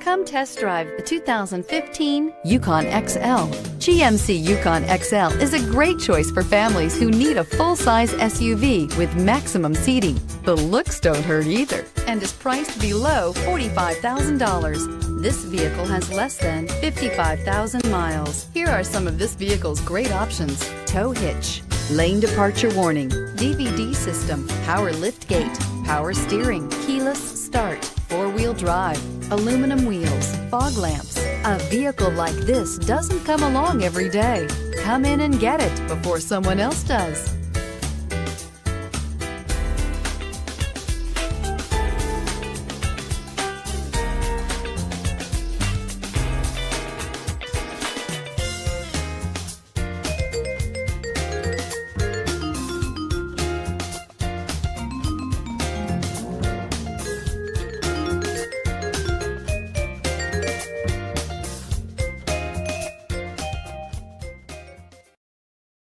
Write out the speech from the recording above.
Come test drive the 2015 Yukon XL. GMC Yukon XL is a great choice for families who need a full-size SUV with maximum seating. The looks don't hurt either and is priced below $45,000. This vehicle has less than 55,000 miles. Here are some of this vehicle's great options: tow hitch, lane departure warning, DVD system, power lift gate, power steering, keyless start, four-wheel drive, aluminum wheels, fog lamps. A vehicle like this doesn't come along every day. Come in and get it before someone else does.